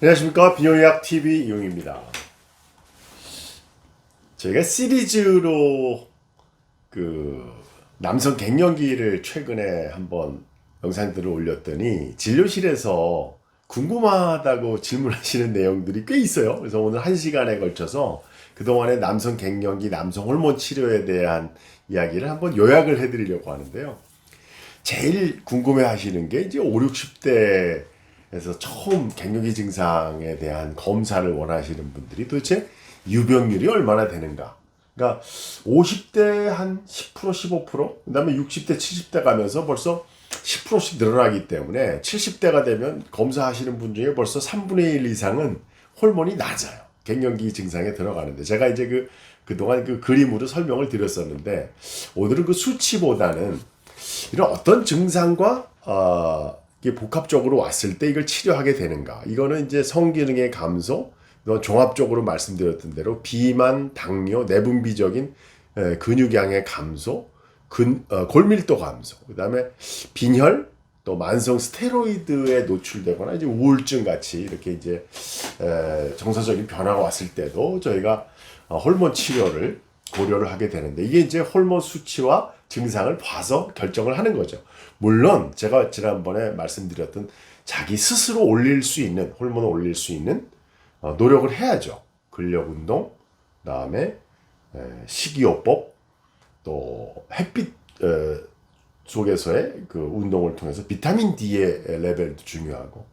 안녕하십니까. 비뇨의학 TV 이용입니다. 저희가 시리즈로 남성 갱년기를 최근에 한번 영상들을 올렸더니 진료실에서 궁금하다고 질문하시는 내용들이 꽤 있어요. 그래서 오늘 1시간에 걸쳐서 그동안의 남성 갱년기, 남성 호르몬 치료에 대한 이야기를 한번 요약을 해드리려고 하는데요. 제일 궁금해 하시는 게 이제 5, 60대에서 처음 갱년기 증상에 대한 검사를 원하시는 분들이 도대체 유병률이 얼마나 되는가. 그러니까 50대 한 10%, 15%, 그 다음에 60대, 70대 가면서 벌써 10%씩 늘어나기 때문에 70대가 되면 검사하시는 분 중에 벌써 3분의 1 이상은 호르몬이 낮아요. 갱년기 증상에 들어가는데 제가 이제 그동안 그 그림으로 설명을 드렸었는데 오늘은 그 수치보다는 이런 어떤 증상과 이게 복합적으로 왔을 때 이걸 치료하게 되는가. 이거는 이제 성기능의 감소, 종합적으로 말씀드렸던 대로 비만, 당뇨, 내분비적인 근육량의 감소, 골밀도 감소, 그 다음에 빈혈, 또 만성 스테로이드에 노출되거나 이제 우울증 같이 이렇게 이제 정서적인 변화가 왔을 때도 저희가 호르몬 치료를 고려를 하게 되는데 이게 이제 호르몬 수치와 증상을 봐서 결정을 하는 거죠. 물론 제가 지난번에 말씀드렸던 자기 스스로 올릴 수 있는 호르몬을 올릴 수 있는 노력을 해야죠. 근력 운동, 그다음에 식이요법, 또 햇빛 속에서의 그 운동을 통해서 비타민 D의 레벨도 중요하고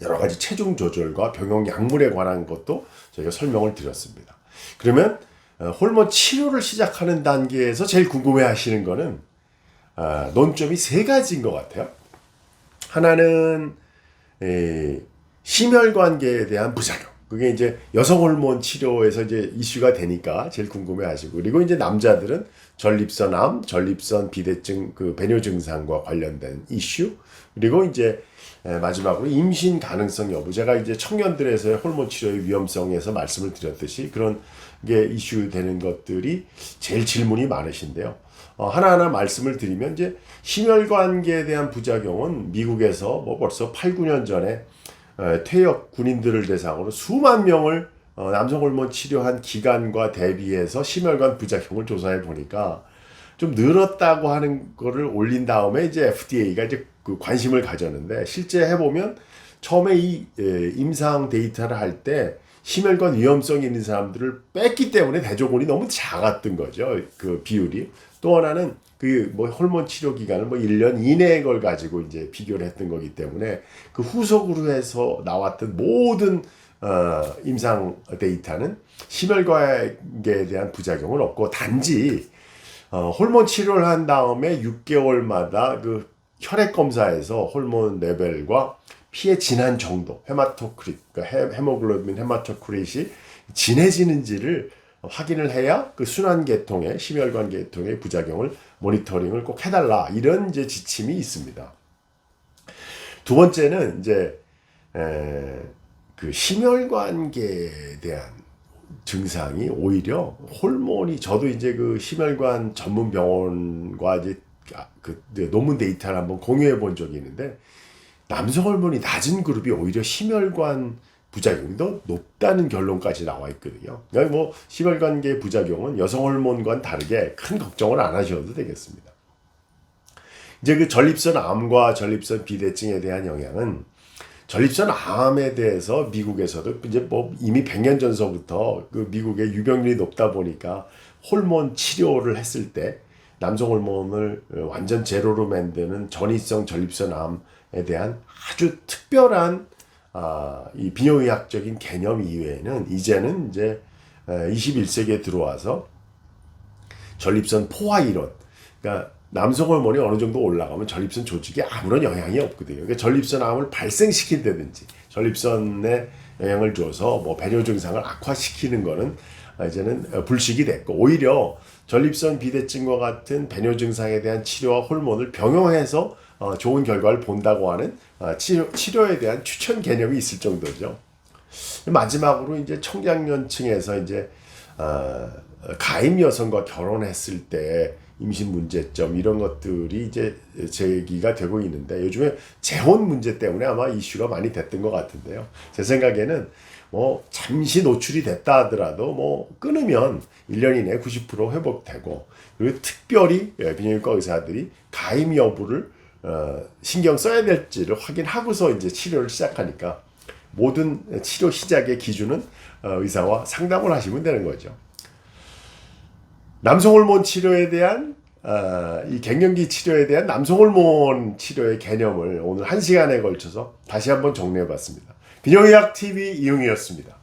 여러 가지 체중 조절과 병용 약물에 관한 것도 저희가 설명을 드렸습니다. 그러면 호르몬 치료를 시작하는 단계에서 제일 궁금해 하시는 거는 논점이 3가지인 것 같아요. 하나는 심혈관계에 대한 부작용. 그게 이제 여성 호르몬 치료에서 이제 이슈가 되니까 제일 궁금해 하시고, 그리고 이제 남자들은 전립선암, 전립선 비대증, 배뇨 증상과 관련된 이슈, 그리고 이제 마지막으로 임신 가능성 여부. 제가 이제 청년들에서의 호르몬 치료의 위험성에서 말씀을 드렸듯이 그런 게 이슈 되는 것들이 제일 질문이 많으신데요. 하나하나 말씀을 드리면 이제 심혈관계에 대한 부작용은 미국에서 뭐 벌써 8, 9년 전에 퇴역 군인들을 대상으로 수만 명을 남성 호르몬 치료한 기간과 대비해서 심혈관 부작용을 조사해 보니까 좀 늘었다고 하는 거를 올린 다음에 이제 FDA가 이제 그 관심을 가졌는데 실제 해보면 처음에 이 임상 데이터를 할 때 심혈관 위험성이 있는 사람들을 뺐기 때문에 대조군이 너무 작았던 거죠. 그 비율이. 또 하나는 호르몬 치료 기간을 1년 이내의 걸 가지고 이제 비교를 했던 거기 때문에 그 후속으로 해서 나왔던 모든 임상 데이터는 심혈관계에 대한 부작용은 없고 단지 호르몬 치료를 한 다음에 6개월마다 그 혈액 검사에서 호르몬 레벨과 피의 진한 정도, 헤마토크릿, 그러니까 헤모글로빈 헤마토크릿이 진해지는지를 확인을 해야 그 순환계통의 심혈관 계통의 부작용을 모니터링을 꼭 해달라, 이런 이제 지침이 있습니다. 두 번째는 이제 그 심혈관계에 대한 증상이 오히려 호르몬이, 저도 이제 그 심혈관 전문 병원과 이제 그 논문 데이터를 한번 공유해 본 적이 있는데 남성 호르몬이 낮은 그룹이 오히려 심혈관 부작용이 더 높다는 결론까지 나와 있거든요. 그러니까 뭐 심혈관계 부작용은 여성 호르몬과는 다르게 큰 걱정을 안 하셔도 되겠습니다. 이제 그 전립선 암과 전립선 비대증에 대한 영향은, 전립선 암에 대해서 미국에서도 이제 뭐 이미 100년 전서부터 그 미국의 유병률이 높다 보니까 호르몬 치료를 했을 때 남성 호르몬을 완전 제로로 만드는 전이성 전립선 암에 대한 아주 특별한 이 비뇨의학적인 개념 이외에는 이제는 이제 21세기에 들어와서 전립선 포화 이론, 그러니까 남성 호르몬이 어느 정도 올라가면 전립선 조직에 아무런 영향이 없거든요. 그러니까 전립선 암을 발생시킨다든지 전립선에 영향을 줘서 뭐 배뇨 증상을 악화시키는 거는 이제는 불식이 됐고, 오히려 전립선 비대증과 같은 배뇨 증상에 대한 치료와 호르몬을 병용해서 좋은 결과를 본다고 하는 치료에 대한 추천 개념이 있을 정도죠. 마지막으로 이제 청장년층에서 이제 가임 여성과 결혼했을 때 임신 문제점 이런 것들이 이제 제기가 되고 있는데 요즘에 재혼 문제 때문에 아마 이슈가 많이 됐던 것 같은데요. 제 생각에는 뭐 잠시 노출이 됐다 하더라도 뭐 끊으면 1년 이내 90% 회복되고 그리고 특별히 비뇨기과 의사들이 가임 여부를 신경 써야 될지를 확인하고서 이제 치료를 시작하니까 모든 치료 시작의 기준은 의사와 상담을 하시면 되는 거죠. 남성 호르몬 치료에 대한 이 갱년기 치료에 대한 남성 호르몬 치료의 개념을 오늘 1시간에 걸쳐서 다시 한번 정리해 봤습니다. 비뇨의학 TV 이용이었습니다.